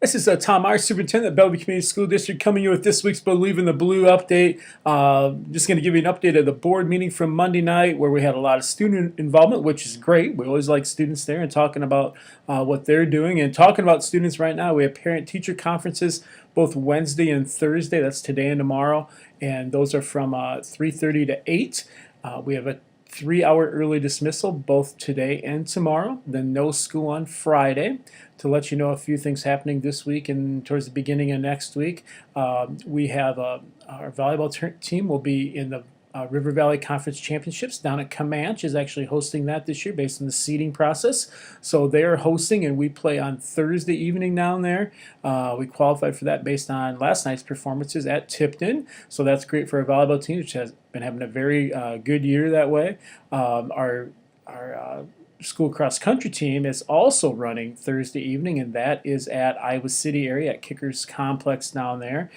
This is Tom Myers, Superintendent of Bellevue Community School District, coming to you with this week's Believe in the Blue update. Just going to give you an update of the board meeting from Monday night, where we had a lot of student involvement, which is great. We always like students there and talking about what they're doing. And talking about students right now, we have parent-teacher conferences both Wednesday and Thursday. That's today and tomorrow, and those are from 3:30 to 8. We have a 3-hour early dismissal both today and tomorrow. Then no school on Friday. To let you know a few things happening this week and towards the beginning of next week, we have our volleyball team will be in the River Valley Conference Championships down at Comanche is actually hosting that this year based on the seeding process. So they're hosting, and we play on Thursday evening down there. We qualified for that based on last night's performances at Tipton. So that's great for our volleyball team, which has been having a very good year that way. Our school cross country team is also running Thursday evening, and that is at Iowa City area at Kickers Complex down there.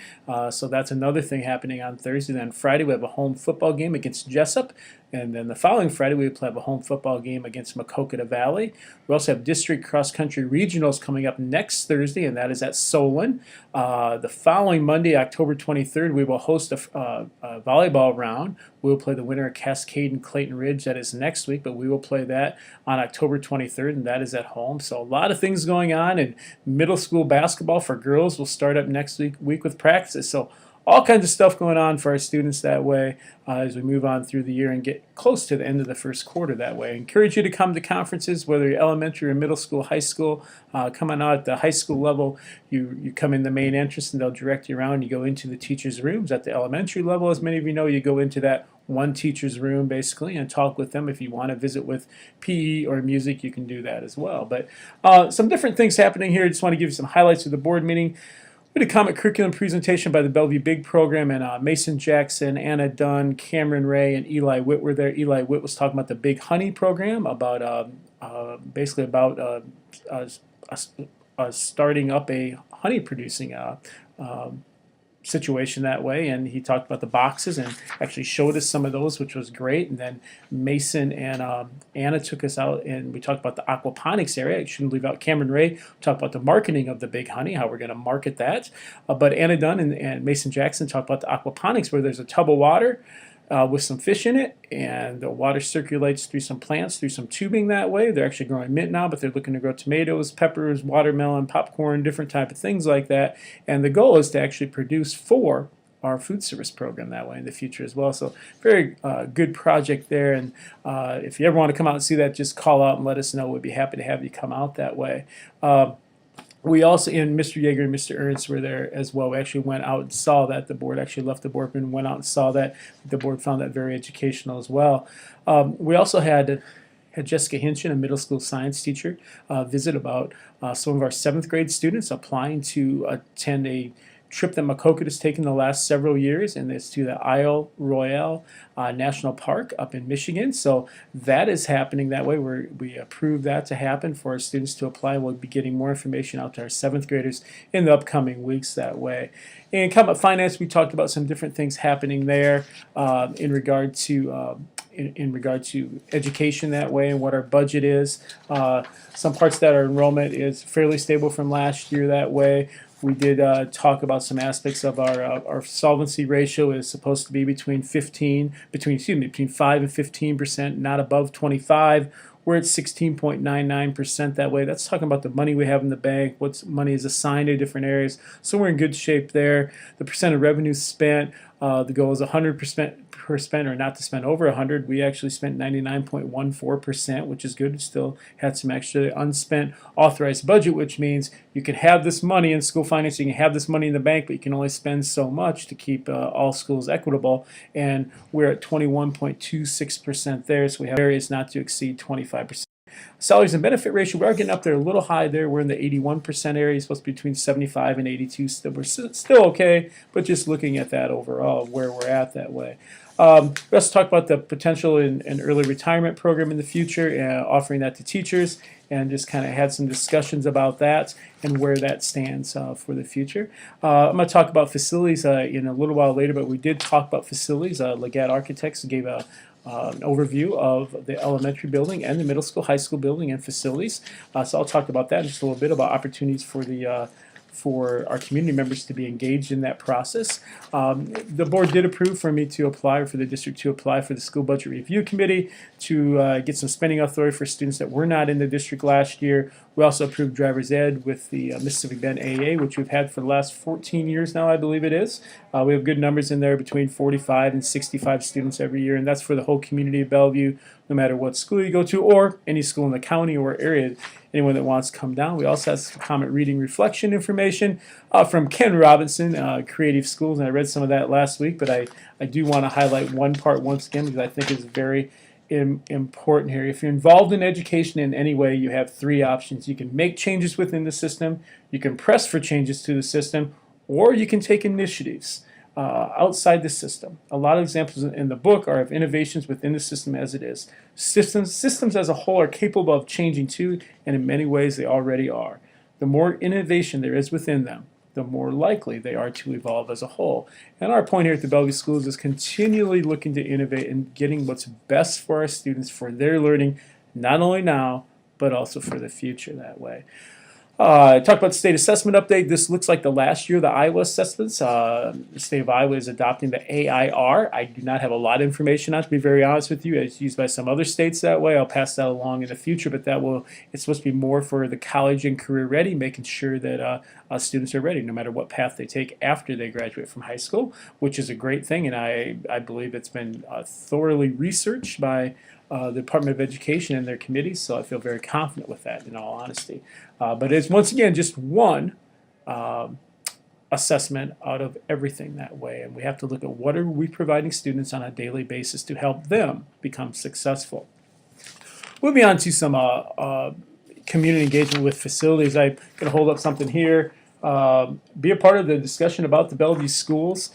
So that's another thing happening on Thursday. Then Friday we have a home football game against Jessup, and then the following Friday we have a home football game against Maquoketa Valley. We also have district cross country regionals coming up next Thursday, and that is at Solon. The following Monday, October 23rd, we will host a volleyball round. We will play the winner of Cascade and Clayton Ridge. That is next week, but we will play that on October 23rd, and that is at home. So a lot of things going on, and middle school basketball for girls will start up next week with practices. So all kinds of stuff going on for our students that way as we move on through the year and get close to the end of the first quarter that way. I encourage you to come to conferences, whether you're elementary or middle school, high school. Coming out at the high school level, you come in the main entrance and they'll direct you around. You go into the teachers' rooms. At the elementary level, as many of you know, you go into that one teacher's room basically and talk with them. If you want to visit with PE or music, you can do that as well. But some different things happening here. I just want to give you some highlights of the board meeting. We had a comic curriculum presentation by the Bellevue Big Program, and Mason Jackson, Anna Dunn, Cameron Ray, and Eli Witt were there. Eli Witt was talking about the Big Honey program, about basically about starting up a honey producing situation that way, and he talked about the boxes and actually showed us some of those, which was great. And then Mason and Anna took us out and we talked about the aquaponics area. I shouldn't leave out Cameron Ray talked about the marketing of the Big Honey, how we're going to market that. But Anna Dunn and Mason Jackson talked about the aquaponics, where there's a tub of water with some fish in it, and the water circulates through some plants, through some tubing that way. They're actually growing mint now, but they're looking to grow tomatoes, peppers, watermelon, popcorn, different type of things like that. And the goal is to actually produce for our food service program that way in the future as well. So very good project there. And if you ever want to come out and see that, just call out and let us know. We'd be happy to have you come out that way. We also, and Mr. Yeager and Mr. Ernst were there as well. We actually went out and saw that. The board actually left the board and went out and saw that. The board found that very educational as well. We also had Jessica Hinchin, a middle school science teacher, visit about some of our 7th grade students applying to attend a trip that Maquoketa has taken the last several years, and it's to the Isle Royale National Park up in Michigan. So that is happening that way. We approved that to happen for our students to apply. We'll be getting more information out to our 7th graders in the upcoming weeks that way. In Comet Finance, we talked about some different things happening there in regard to education that way and what our budget is. Some parts that our enrollment is fairly stable from last year that way. We did talk about some aspects of our solvency ratio is supposed to be between 5 and 15%, not above 25. We're at 16.99% that way. That's talking about the money we have in the bank, what money is assigned to different areas. So we're in good shape there. The percent of revenue spent, the goal is 100% per spend, or not to spend over 100. We actually spent 99.14%, which is good. We still had some extra unspent authorized budget, which means you can have this money in school finance, you can have this money in the bank, but you can only spend so much to keep all schools equitable. And we're at 21.26% there, so we have areas not to exceed 25%. Salaries and benefit ratio, we are getting up there a little high there. We're in the 81% area. It's supposed to be between 75 and 82. We're still okay, but just looking at that overall, where we're at that way. We also talked about the potential in early retirement program in the future, offering that to teachers, and just kind of had some discussions about that and where that stands for the future. I'm going to talk about facilities in a little while later, but we did talk about facilities. Legat Architects gave an overview of the elementary building and the middle school, high school building and facilities. So I'll talk about that in just a little bit, about opportunities for the for our community members to be engaged in that process. The board did approve for me to apply, or for the district to apply for the school budget review committee to get some spending authority for students that were not in the district last year. We also approved driver's ed with the Mississippi Bend AA, which we've had for the last 14 years now, I believe it is. We have good numbers in there, between 45 and 65 students every year, and that's for the whole community of Bellevue, no matter what school you go to or any school in the county or area. Anyone that wants to come down. We also have some comment reading reflection information from Ken Robinson, Creative Schools, and I read some of that last week, but I do want to highlight one part once again because I think it's very important here. If you're involved in education in any way, you have three options. You can make changes within the system, you can press for changes to the system, or you can take initiatives outside the system. A lot of examples in the book are of innovations within the system as it is. Systems as a whole are capable of changing too, and in many ways they already are. The more innovation there is within them, the more likely they are to evolve as a whole. And our point here at the Bellevue Schools is continually looking to innovate and getting what's best for our students for their learning, not only now, but also for the future that way. Talk about the state assessment update. This looks like the last year of the Iowa assessments. The state of Iowa is adopting the AIR. I do not have a lot of information on it, to be very honest with you. It's used by some other states that way. I'll pass that along in the future, but it's supposed to be more for the college and career ready, making sure that students are ready no matter what path they take after they graduate from high school, which is a great thing, and I believe it's been thoroughly researched by the Department of Education and their committees, so I feel very confident with that, in all honesty. But it's, once again, just one assessment out of everything that way, and we have to look at what are we providing students on a daily basis to help them become successful. Moving on to some community engagement with facilities. I'm going to hold up something here. Be a part of the discussion about the Bellevue Schools.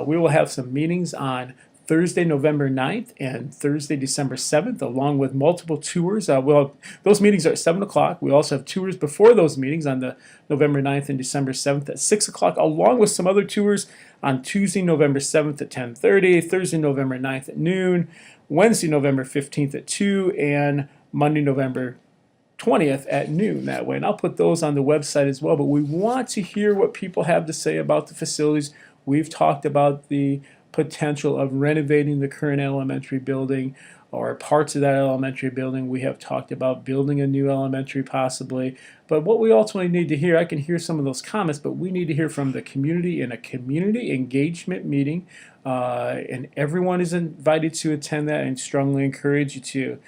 We will have some meetings on Thursday, November 9th and Thursday, December 7th, along with multiple tours. Those meetings are at 7 o'clock. We also have tours before those meetings on the November 9th and December 7th at 6 o'clock, along with some other tours on Tuesday, November 7th at 10:30, Thursday, November 9th at noon, Wednesday, November 15th at 2, and Monday, November 20th at noon that way. And I'll put those on the website as well. But we want to hear what people have to say about the facilities. We've talked about the potential of renovating the current elementary building or parts of that elementary building. We have talked about building a new elementary possibly. But what we ultimately need to hear, I can hear some of those comments, but we need to hear from the community in a community engagement meeting. And everyone is invited to attend that, and strongly encourage you to.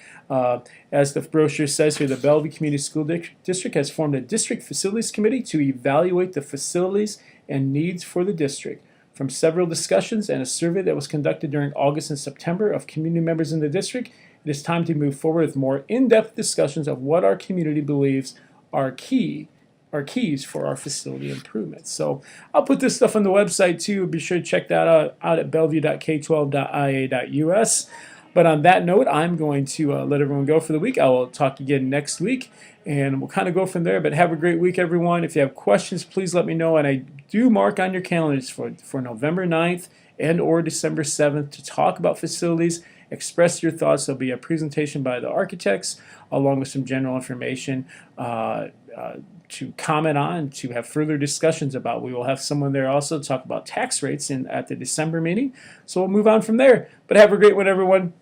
As the brochure says here, the Bellevue Community School District has formed a district facilities committee to evaluate the facilities and needs for the district. From several discussions and a survey that was conducted during August and September of community members in the district, it is time to move forward with more in-depth discussions of what our community believes are keys for our facility improvements. So I'll put this stuff on the website too. Be sure to check that out at bellevue.k12.ia.us. But on that note, I'm going to let everyone go for the week. I will talk again next week, and we'll kind of go from there. But have a great week, everyone. If you have questions, please let me know. And I do mark on your calendars for November 9th and or December 7th to talk about facilities. Express your thoughts. There'll be a presentation by the architects along with some general information to comment on, to have further discussions about. We will have someone there also to talk about tax rates at the December meeting. So we'll move on from there. But have a great one, everyone.